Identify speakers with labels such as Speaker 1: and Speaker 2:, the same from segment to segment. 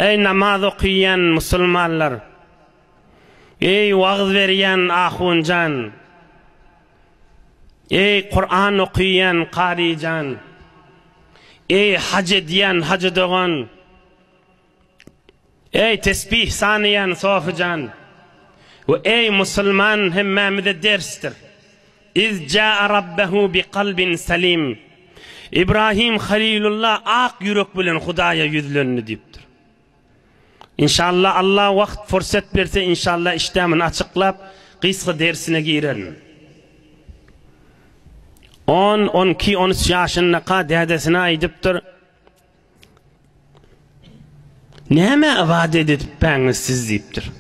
Speaker 1: Ey namaz okuyan musulmanlar, ey vaaz veriyen ahuncan, ey Kur'an okuyan qarican, ey hac ediyen hacı doğan, ey tesbih saniyen sofucan, ve ey musulman hemmamide derstir. İz ca'a rabbehu bi kalbin salim. İbrahim Halilullah ak yürek bilen Hudaya yüzlerini deyiptir. İnşallah Allah vakt fırsat verse inşallah işlemini açıklap kısgı dersine girelim. 10, 12, 13 yaşında dedesine aydıptır. Neme vaat edip beniz siz deyiptir.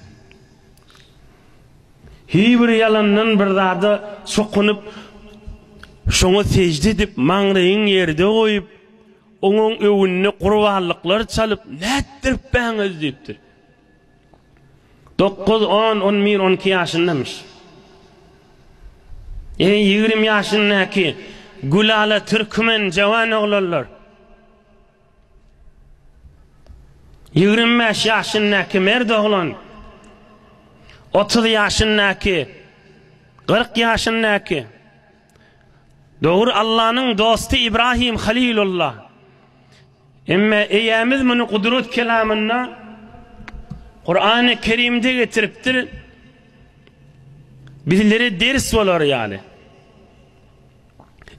Speaker 1: Hiçbir yalandan bir zada sokunup şonu secde edip mağrayın yerde koyup onun övününe kurvallıklar çalıp nettirip beniz deyiptir. 9, 10, 11, 12 yaşındamış. 20 yaşındaki Gülala Türkmen cavan oğlanlar, 25 yaşındaki merd oğlan, 30 yaşındaki, 40 yaşındaki, doğru Allah'ın dostu İbrahim Halilullah. Ama eyyamiz bunu kudret kelamına Kur'an-ı Kerim'de getiriptir. Bizlere ders olur yani.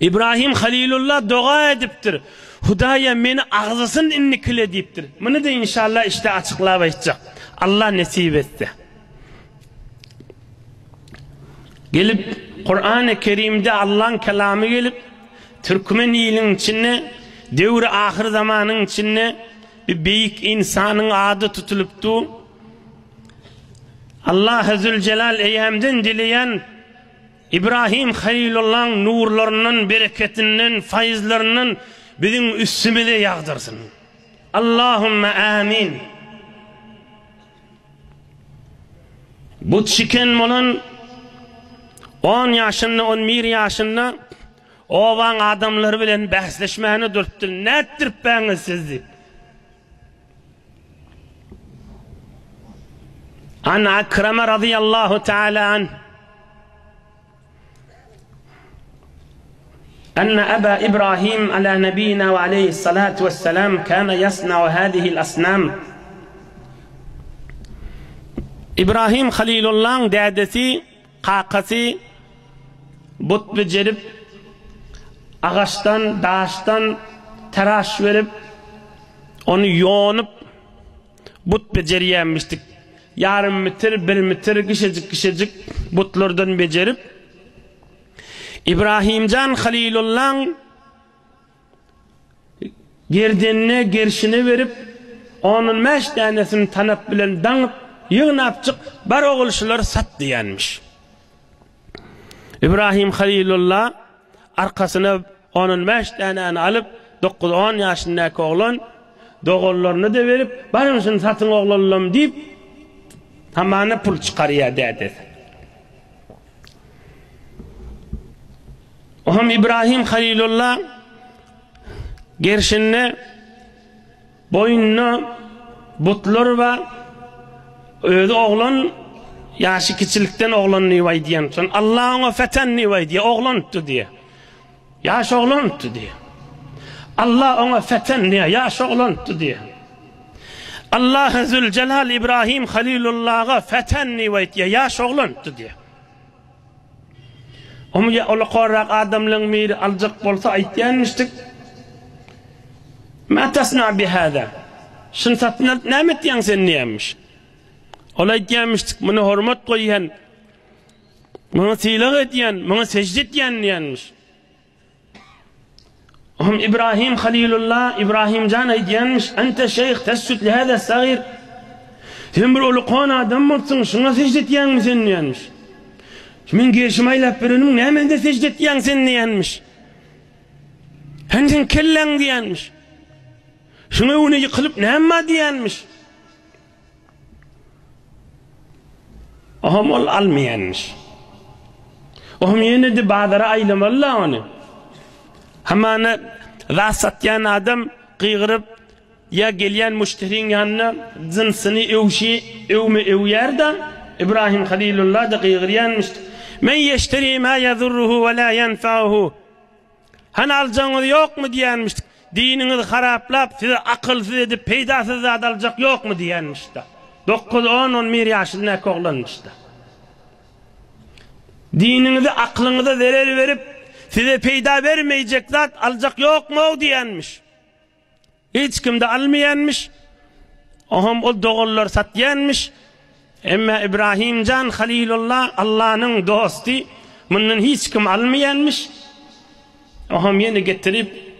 Speaker 1: İbrahim Halilullah dua ediptir. Hudaya meni ağzısın innikile deyiptir. Bunu da inşallah işte açıklayacak. Allah nasip etse. Gelip Kur'an-ı Kerim'de Allah'ın kelamı gelip Türkmen ilin içine devri ahir zamanın içine bir büyük insanın adı tutuluptu. Allah Zülcelal eyyamden dileyen İbrahim Halilullah'ın nurlarının, bereketinden, faizlerinin bizim üstümüze yağdırsın. Allahümme amin. Bu çıkan olan 10 yaşında, 11 yaşında ovan adamları bilen bahsleşmeyeni duruptur. Nettir beni sizi. An Akrame radıyallahu teala anh أن أبا إبراهيم على نبينا وعليه الصلاة والسلام كان يصنع هذه الأصنام. İbrahim Halilullah'ın dedesi, kakası but becerip ağaçtan, daştan tıraş verip onu yoğunup but beceriyenmiştik. Yarım metre, 1 metre kişicik butlardan becerip İbrahimcan Halilullah'ın gerdenine gerşine verip onun 5 tanesini tanıp bilen danıp yığınapçık bar oğulşular sat diyenmiş. İbrahim Halilullah arkasına onun 5 tanesini alıp 9-10 yaşındaki oğlan doğullarını da verip barımsın satın oğlanlarım deyip tamamına pul çıkarıyor dedi. Ohum İbrahim Halilullah gerşinne boyunna butlar ve öyle oğlan yaşı küçülükten oğlan nivay diyen son Allah ona feten nivay diye oğlan tuttu diye yaş oğlan tuttu diye Allah ona feten diye yaş oğlan tuttu diye Allah Zülcelal İbrahim Halilullah'a feten nivay diye yaş oğlan tuttu diye Omuya ola qorak adamlığın miri alacak bolsa aytyanmıştık. Ma tasna bi hada? Şun satına ne etyen sen niyemiş? Ola aytyanmıştık. Bunu hormat koyyan, bunu silak etyen, bunu secde etyen niyenmiş. Ohum İbrahim Halilullah, İbrahim can aytyanmış. Ente şeyh tesüt li hada sagir. Sen bir olu qona adam olsun, şuna secde etyen mi sen niyenmiş? Min gerşimaylap birinin ne hemen de secde etyen sen niyenmiş. Henden kellen diyenmiş. Şuna onu yıkılıp ne hemen diyenmiş. Ohum ol almayanmış. Ohum yine de bazıları aylamalı onu. Hemen rasatyan adam kıygırıp ya gelyen müşterinin yanına zinsini evyer da İbrahim Halilullah da gıygıryanmıştı. Men yeşteri ma yadurruhu ve la yenfa'uhu. Hani alacağınız yok mu diyenmiştik. Dininizi haraplap, size akılsız edip peydasız zat alacak yok mu diyenmişti. 9-10 yaşında oğlanmıştı. Dininizi aklınıza zarar verip size peyda vermeyecek zat alacak yok mu diyenmiş. Hiç kim de almayanmış. O doğullar satyanmış. Ama İbrahimcan Halilullah Allah'ın dostu. Bunun hiç kim almayanmış. Oham yeni getirip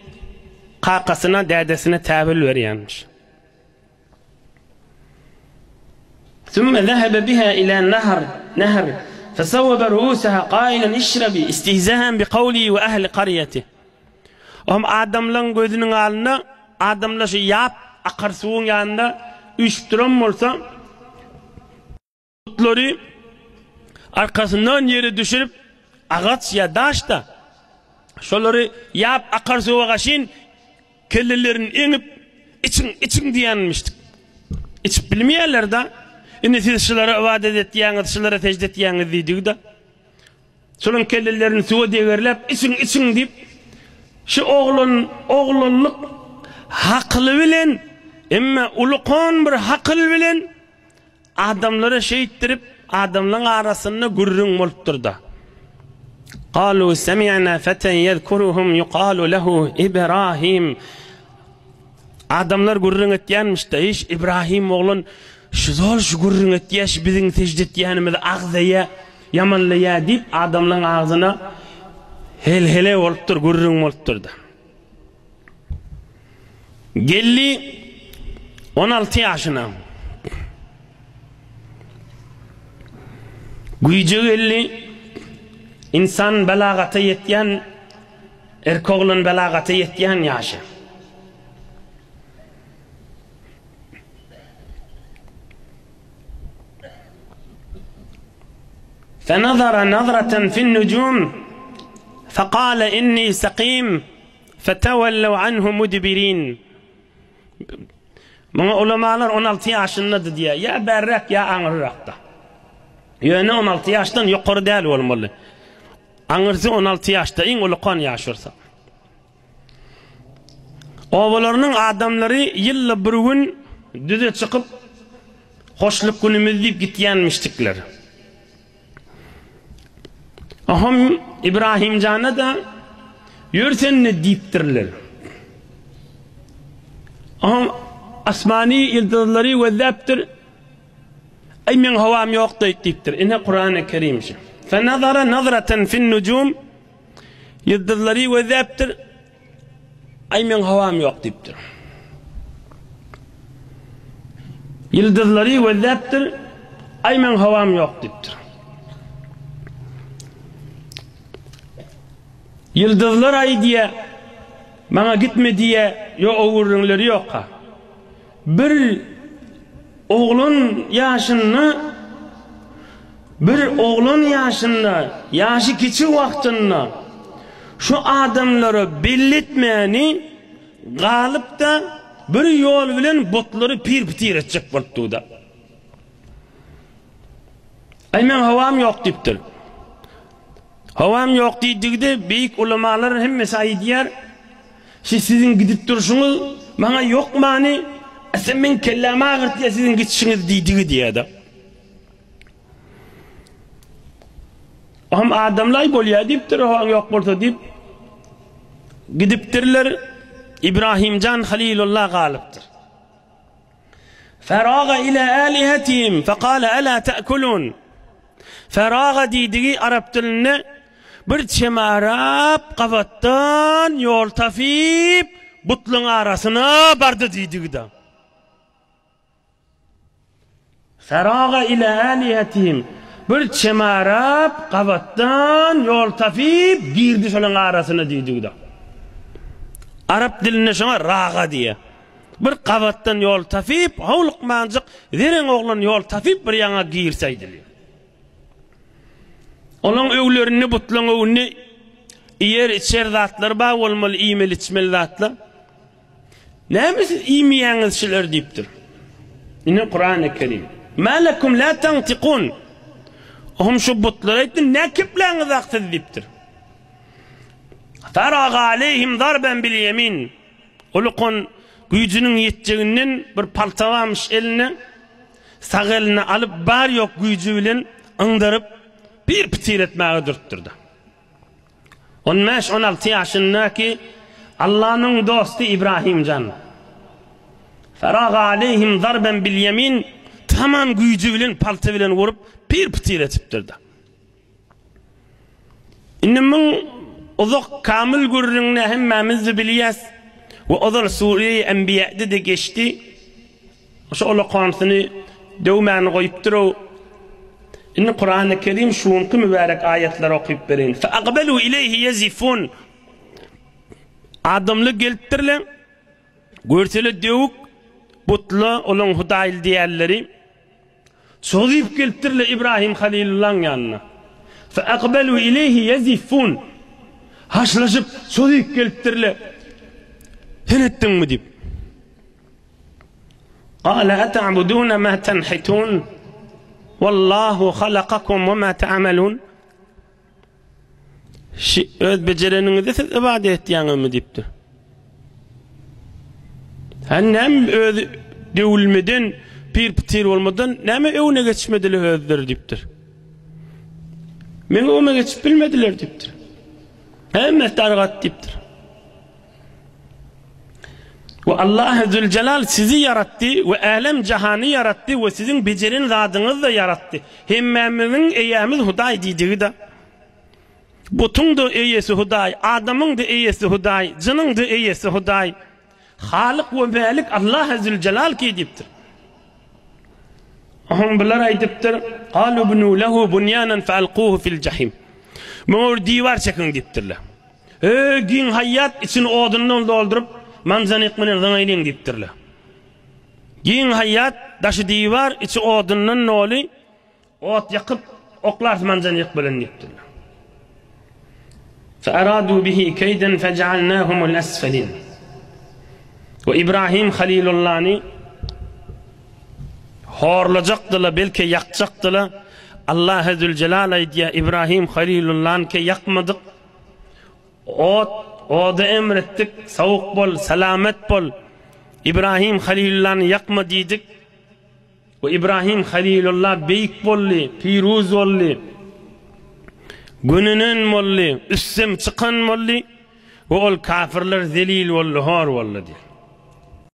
Speaker 1: kakasına, dedesine tevil veriyormuş. ثم ذهب بها إلى نهر فصوب رؤوسها قائلا اشربي استهزاء بقوله وأهل قريته. Oham adamların gözünün alına adamlar şey yap akar suyun yanında üşüttürüm olsa kutları arkasından yere düşürüp ağaç ya daşta şoları yap akar suya kaşın kellelerin inip için diyenmiştik. İç bilmeyenler de indi siz şulara ibadet ettiğiniz, şulara secde ettiğiniz dedik de şunun kellelerin suya devirlep için deyip şu oğlunluk haklı bilen ama ulukan bir haklı bilen adamları şehittirip adamların arasında gurrun olup durdu. قالوا سمعنا فتى يذكرهم يقال له إبراهيم. Adamlar gurrun ettiyanmış da hiç İbrahim oğlun şu gurrun ettiyaş bizim secde ettiyanımızı ağzaya yamanlaya deyip adamların ağzına hele olup dur, gurrun olup durdu. Gelli 16 yaşına. Güyce gelli insan belagata yetyen, erkoğlun belagata yetyen yaşı. فنظر نظرة في النجوم فقال إني سقيم فتولوا عنه مدبرين. Bana ulamalar 16 yaşındadır diye ya berrak ya anırrakta. Yani 16 yaştan yukarı değil olmalı. Anırsı 16 yaşta in ulukan yaşırsa. Oğullarının adamları yılla bir gün düze çıkıp hoşluk günümüz deyip gityenmiştikler. Aham İbrahim Can'a da yürsen ne deyiptirler. Aham asmani yıldızları vezzaptır. Ay men havam yok deyiptir. İnne Kur'an-ı Kerim. Fenazara nazraten fin nucum yıldızları vezzaptır. Ay men havam yok deyiptir. Yıldızları vezzaptır. Ay men havam yok deyiptir. Yıldızlar ay diye bana gitme diye yo uğurunları yok ha. Bir oğlun yaşında yaşı küçük vaktinde şu adamları belletmeyeni galıp da bir yol bilen botları pir edecek boldu da. Ay men havam yok deyiptir. Havam yok deydigde büyük ulamalar hem mesai diyer. Sizin gidip duruşunuz bana yok mani. Sen men kellama ağırt diye sizin gidişiniz deydigi diye de. Hem adamlar bolya deyiptir, havam yok bolsa deyip gidiptirler. İbrahimcan Halilullah galiptir. Feraga ila alihetihim fekale ala te'kulun. Feraga deydigi Arap dilinde bir çemarap kafattan yol tafip butlun arasına bardı deydigi da. Feraga ila alihetihim bir çemarap kafattan yol tafip girdi şolun arasına deydigi da. Arap diline şuna raga diye. Bir kafattan yol tafip havluk mancık derin oğlan yol tafip bir yana girseydi. Onun evlerini butlun evini yer içer zatlar bağ olmalı, imel içmeli zatlar. Näme siz iýmeýäňiz şeler diýipdir. Ine Kur'an-ı Kerim. Ma lekum la tantiqun. Hum şu butlar aýtdy, näkipläňiz aqsyz diýipdir. Faraga aleyhim darben bil yemin. Ulukun güýjüniň ýetjeginden bir paltawamış eline, sag eline alyp bar ýok güýjü bilen ıňdaryp bir pitir etmäge durtdurdy. 15-16 ýaşyndaky Allah'ın dostu İbrahim can. Faraga aleyhim darben bil yemin, tamam güýjü bilen palta bilen vurup bir pitir etipdirdi. Innimin uzak kamil gurrunna hemmemiz bilýäs. Ve odal Suriye Enbiya'da da geçti. Şu Allah kanısını dövmeni koyuptur o. İnne Kur'an-ı Kerim şuunki mübarek ayetler okuyup verin. فَاَقْبَلُوا اِلَيْهِ يَزِفُونَ Adamlı gelttirle, görteli dövük, butlu olan hudayl diyerleri, sozip gelttirle İbrahim Halilullah'ın yanına. فَاَقْبَلُوا اِلَيْهِ يَزِفُونَ Haşlaşıp sozip gelttirle, sen ettin mi deyip. قَالَ أَتَعْبُدُونَ مَا تَنْحِتُونَ وَاللّٰهُ خَلَقَكُمْ وَمَا تَعْمَلُونَ öz becereninizi siz ibadet etdiğiniz mi deyipdir. Hem öz dövülmeden, bir pitir olmadan, neme evine geçmediler özleri deyipdir. Meni evine geçip bilmediler deyipdir. Hem mestargat deyipdir. Ve Allah Zülcelal sizi yarattı ve alem cahanı yarattı ve sizin becerin zadınız da yarattı. Hemmemizin eyyamiz Huday dediği de. Butun da eyyesi Huday, adamın da eyyesi Huday, cının da eyyesi Huday. Halık ve Malik Allah Zülcelal ki deyiptir. Ahum bilar aydıptır. Qalu bunu lehu bunyanan fealquhu fil cahim. Mor divar çekin deyiptirler. Gün hayat için odundan doldurup manzanik menen zanaylin deyiptirler. Gün hayat daşı divar içi odundan noli ot yakıp oklar manzanik bilen deyiptirler. فَأَرَادُوا بِهِ كَيْدًا فَجَعَلْنَاهُمُ الْأَسْفَلِينَ Ve İbrahim Halilullah'ni horlacaktılar, belki yakacaktılar. Allah Zülcelal diye İbrahim Halilullah'ni ki yakmadık. Oda emrettik, savuk bol, selamet bol. İbrahim Halilullah'ni yakma dedik. Ve İbrahim Halilullah beyik bolli, piruz bolli. Gününün molli, üssem çıkan molli, ve ol kafirler zelil volli, hor volli diye.